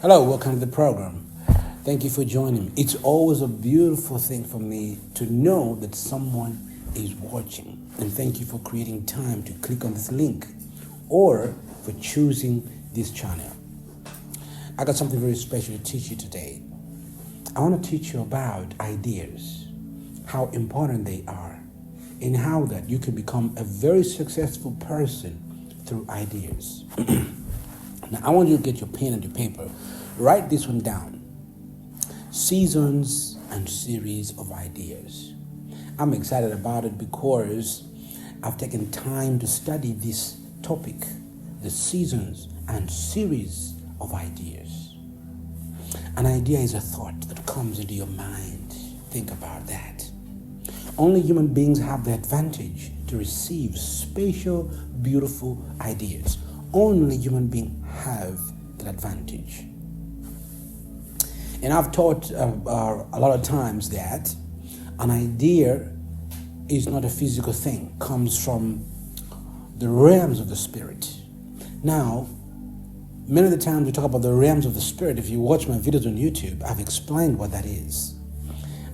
Hello, welcome to the program. Thank you for joining me. It's always a beautiful thing for me to know that someone is watching. And thank you for creating time to click on this link or for choosing this channel. I got something very special to teach you today. I want to teach you about ideas, how important they are, and how that you can become a very successful person through ideas. Now, I want you to get your pen and your paper. Write this one down. Seasons and series of ideas. I'm excited about it because I've taken time to study this topic, the seasons and series of ideas. An idea is a thought that comes into your mind. Think about that. Only human beings have the advantage to receive special, beautiful ideas. Only human beings have that advantage. And I've taught a lot of times that an idea is not a physical thing, comes from the realms of the spirit. Now, many of the times we talk about the realms of the spirit. If you watch my videos on YouTube, I've explained what that is.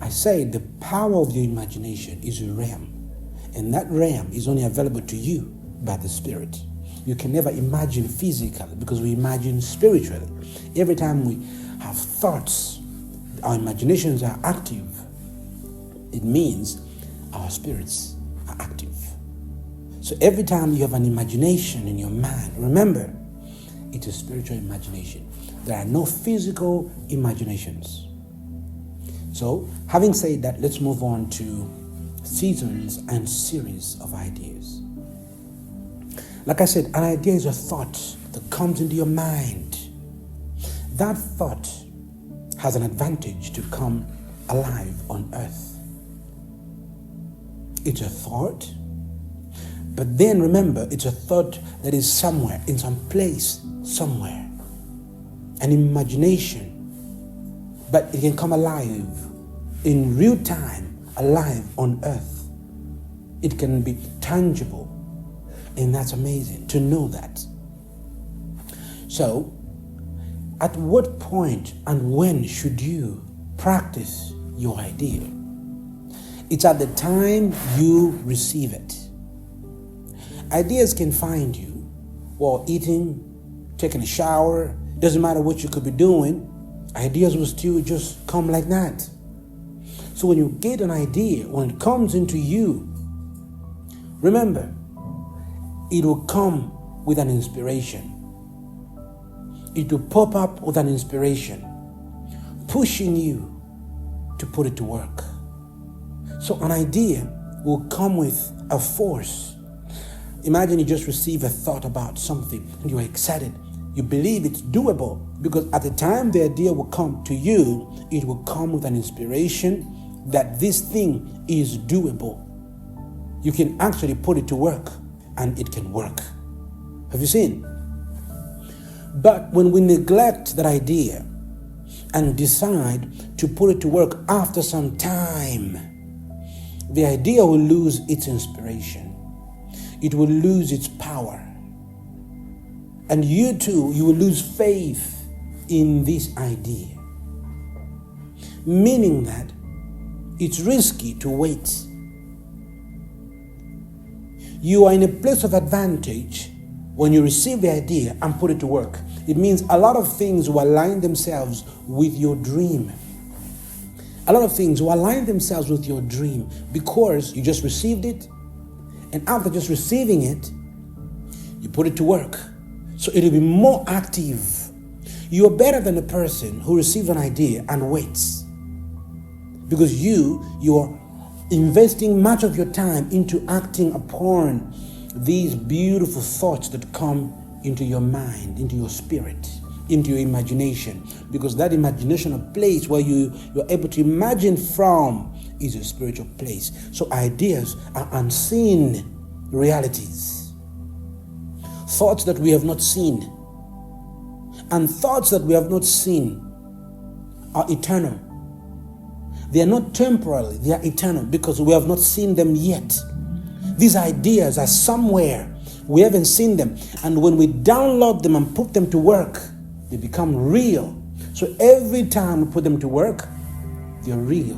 I say the power of your imagination is a realm, and that realm is only available to you by the spirit. You can never imagine physically because we imagine spiritually. Every time we have thoughts, our imaginations are active. It means our spirits are active. So every time you have an imagination in your mind, remember, it's a spiritual imagination. There are no physical imaginations. So, having said that, let's move on to seasons and series of ideas. Like I said, an idea is a thought that comes into your mind. That thought has an advantage to come alive on earth. It's a thought, but then remember, it's a thought that is somewhere, in some place, somewhere. An imagination, but it can come alive in real time, alive on earth. It can be tangible. And that's amazing to know that. So, at what point and when should you practice your idea? It's at the time you receive it. Ideas can find you while eating, taking a shower. Doesn't matter what you could be doing. Ideas will still just come like that. So when you get an idea, when it comes into you, remember, it will come with an inspiration. It will pop up with an inspiration, pushing you to put it to work. So an idea will come with a force. Imagine you just receive a thought about something and you're excited. You believe it's doable because at the time the idea will come to you, it will come with an inspiration that this thing is doable. You can actually put it to work. And it can work. Have you seen? But when we neglect that idea and decide to put it to work after some time, the idea will lose its inspiration. It will lose its power. And you too, you will lose faith in this idea. Meaning that it's risky to wait. You are in a place of advantage when you receive the idea and put it to work. It means a lot of things will align themselves with your dream. A lot of things will align themselves with your dream because you just received it. And after just receiving it, you put it to work. So it will be more active. You are better than a person who receives an idea and waits. Because you are investing much of your time into acting upon these beautiful thoughts that come into your mind, into your spirit, into your imagination. Because that imagination, a place where you're able to imagine from, is a spiritual place. So ideas are unseen realities. Thoughts that we have not seen. And thoughts that we have not seen are eternal. They are not temporary, they are eternal because we have not seen them yet. These ideas are somewhere. We haven't seen them. And when we download them and put them to work, They become real. So every time we put them to work, they're real.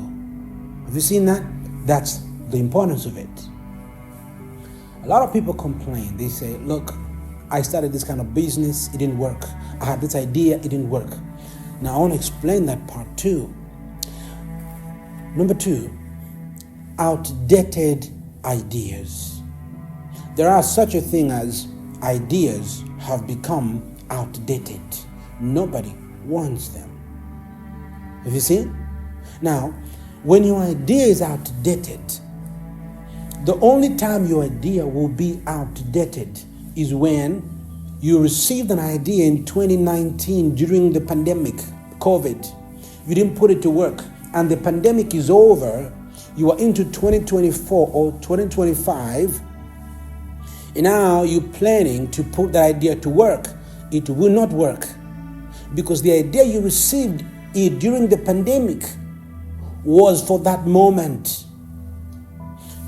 Have you seen that? That's the importance of it. A lot of people complain. They say, look, I started this kind of business, it didn't work. I had this idea, it didn't work. Now I want to explain that part too. Number 2, outdated ideas. There are such a thing as ideas have become outdated. Nobody wants them. Have you seen? Now, when your idea is outdated, the only time your idea will be outdated is when you received an idea in 2019 during the pandemic, COVID. You didn't put it to work, and the pandemic is over. You are into 2024 or 2025, and now you're planning to put that idea to work. It will not work because the idea you received during the pandemic was for that moment.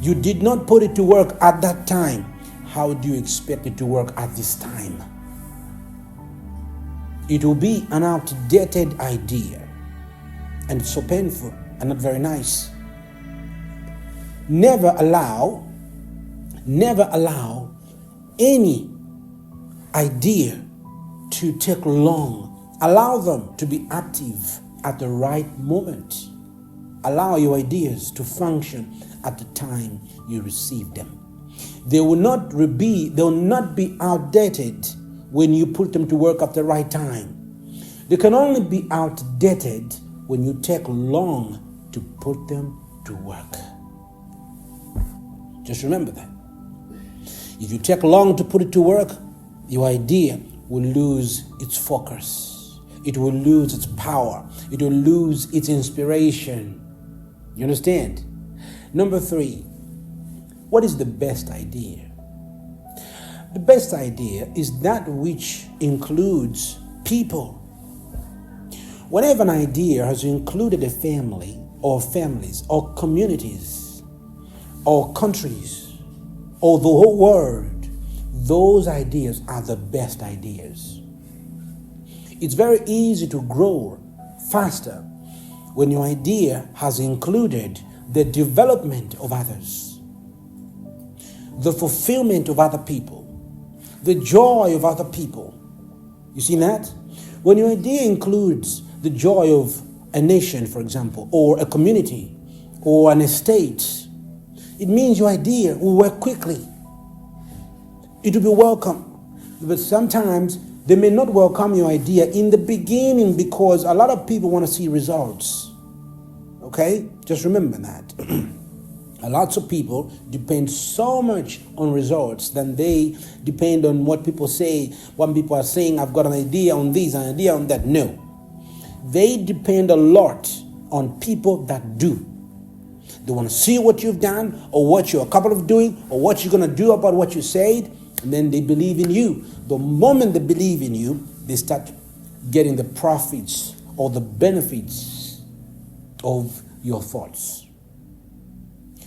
You did not put it to work at that time. How do you expect it to work at this time? It will be an outdated idea, and it's so painful and not very nice. Never allow any idea to take long. Allow them to be active at the right moment. Allow your ideas to function at the time you receive them. They will not be outdated when you put them to work at the right time. They can only be outdated when you take long to put them to work. Just remember that. If you take long to put it to work, your idea will lose its focus. It will lose its power. It will lose its inspiration. You understand? Number 3, what is the best idea? The best idea is that which includes people. Whenever an idea has included a family or families or communities or countries or the whole world, those ideas are the best ideas. It's very easy to grow faster when your idea has included the development of others, the fulfillment of other people, the joy of other people. You see that? When your idea includes the joy of a nation, for example, or a community, or an estate, it means your idea will work quickly. It will be welcome. But sometimes they may not welcome your idea in the beginning because a lot of people want to see results. Okay? Just remember that. Lots of people depend so much on results than they depend on what people say. When people are saying, I've got an idea on this, an idea on that. No. They depend a lot on people that do. They want to see what you've done or what you're capable of doing or what you're going to do about what you said, and then they believe in you. The moment they believe in you, they start getting the profits or the benefits of your thoughts.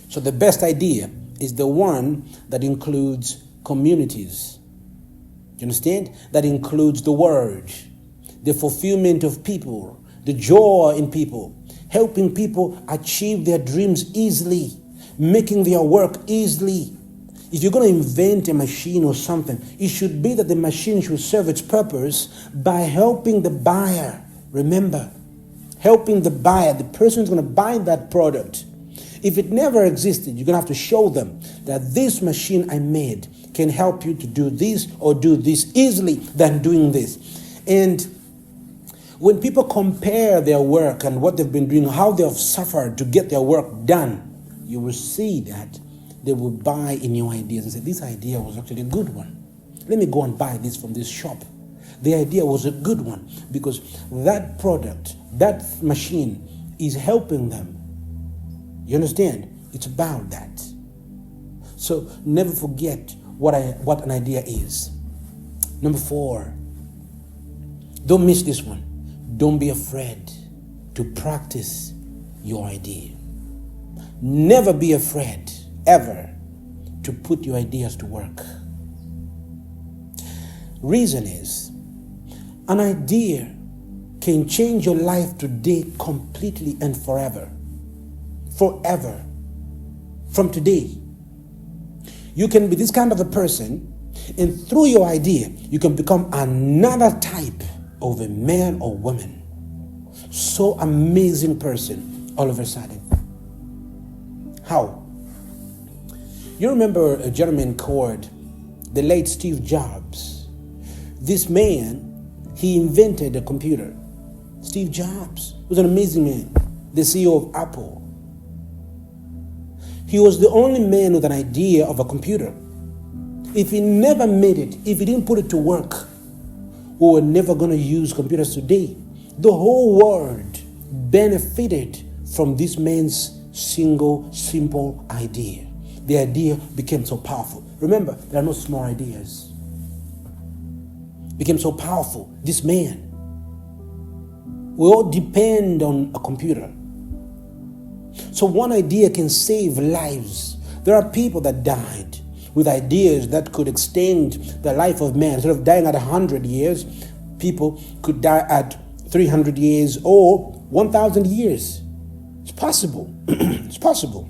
So the best idea is the one that includes communities. You understand? That includes the word, the fulfillment of people, the joy in people, helping people achieve their dreams easily, making their work easily. If you're going to invent a machine or something, it should be that the machine should serve its purpose by helping the buyer. Remember, helping the buyer, the person who's going to buy that product. If it never existed, you're going to have to show them that this machine I made can help you to do this or do this easily than doing this. And when people compare their work and what they've been doing, how they have suffered to get their work done, you will see that they will buy in your ideas and say, this idea was actually a good one. Let me go and buy this from this shop. The idea was a good one because that product, that machine is helping them. You understand? It's about that. So never forget what an idea is. Number 4, don't miss this one. Don't be afraid to practice your idea. Never be afraid, ever, to put your ideas to work. Reason is, An idea can change your life today completely and forever. Forever. From today. You can be this kind of a person, and through your idea, you can become another type of a man or woman. So amazing person all of a sudden. How? You remember a gentleman called the late Steve Jobs. This man, he invented a computer. Steve Jobs was an amazing man, the CEO of Apple. He was the only man with an idea of a computer. If he never made it, if he didn't put it to work, we were never going to use computers today. The whole world benefited from this man's simple idea. The idea became so powerful. Remember, there are no small ideas. Became so powerful. This man. We all depend on a computer. So one idea can save lives. There are people that died with ideas that could extend the life of man. Instead of dying at 100 years, people could die at 300 years or 1,000 years. It's possible. It's possible.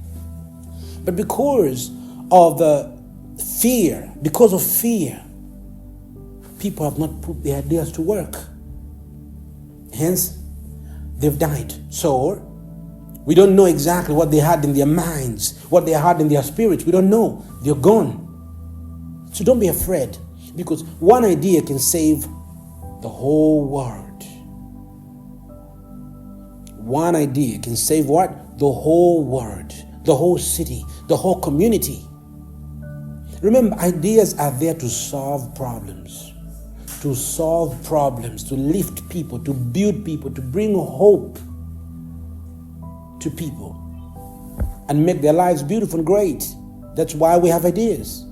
But because of fear, people have not put their ideas to work. Hence, they've died. So, we don't know exactly what they had in their minds, what they had in their spirits. We don't know. They're gone. So don't be afraid, because one idea can save the whole world. One idea can save what? The whole world, the whole city, the whole community. Remember, ideas are there to solve problems. To solve problems, to lift people, to build people, to bring hope to people and make their lives beautiful and great. That's why we have ideas.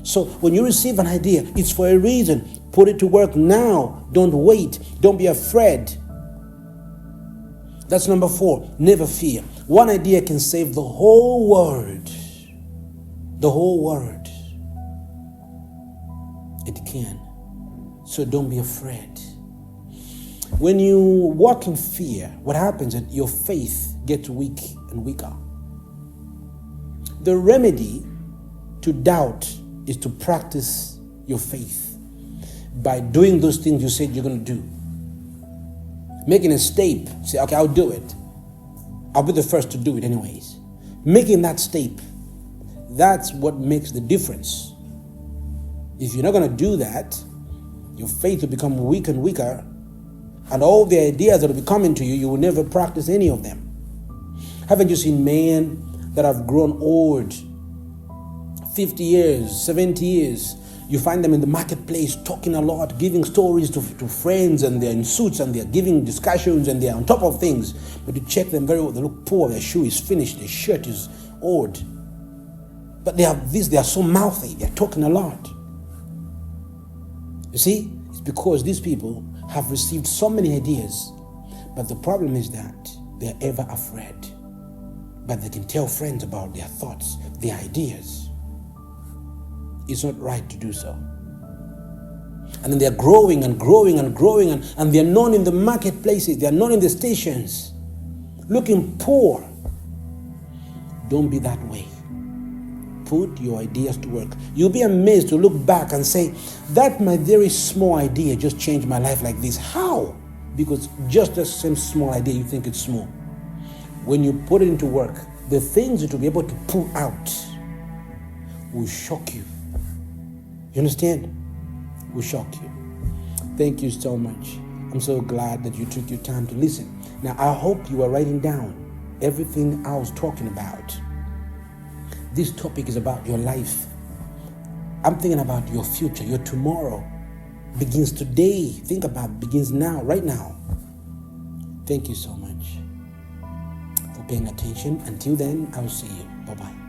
So when you receive an idea, it's for a reason. Put it to work now. Don't wait. Don't be afraid. That's number 4. Never fear. One idea can save the whole world. The whole world. It can. So don't be afraid. When you walk in fear, what happens is your faith gets weak and weaker. The remedy to doubt is to practice your faith by doing those things you said you're going to do. Making a step, say, okay, I'll do it. I'll be the first to do it anyways. Making that step, that's what makes the difference. If you're not going to do that, your faith will become weak and weaker, and all the ideas that will be coming to you, you will never practice any of them. Haven't you seen men that have grown old, 50 years, 70 years? You find them in the marketplace talking a lot, giving stories to friends, and they're in suits and they're giving discussions and they're on top of things. But you check them very well, they look poor, their shoe is finished, their shirt is old. But they are so mouthy, they're talking a lot. You see, it's because these people have received so many ideas, but the problem is that they're ever afraid. But they can tell friends about their thoughts, their ideas. It's not right to do so. And then they're growing and growing and growing, and they're known in the marketplaces, they're known in the stations, looking poor. Don't be that way. Put your ideas to work. You'll be amazed to look back and say, that my very small idea just changed my life like this. How? Because just the same small idea, you think it's small. When you put it into work, the things that you'll be able to pull out will shock you. You understand? Will shock you. Thank you so much. I'm so glad that you took your time to listen. Now, I hope you are writing down everything I was talking about. This topic is about your life. I'm thinking about your future. Your tomorrow begins today. Think about it, begins now, right now. Thank you so much for paying attention. Until then, I will see you. Bye-bye.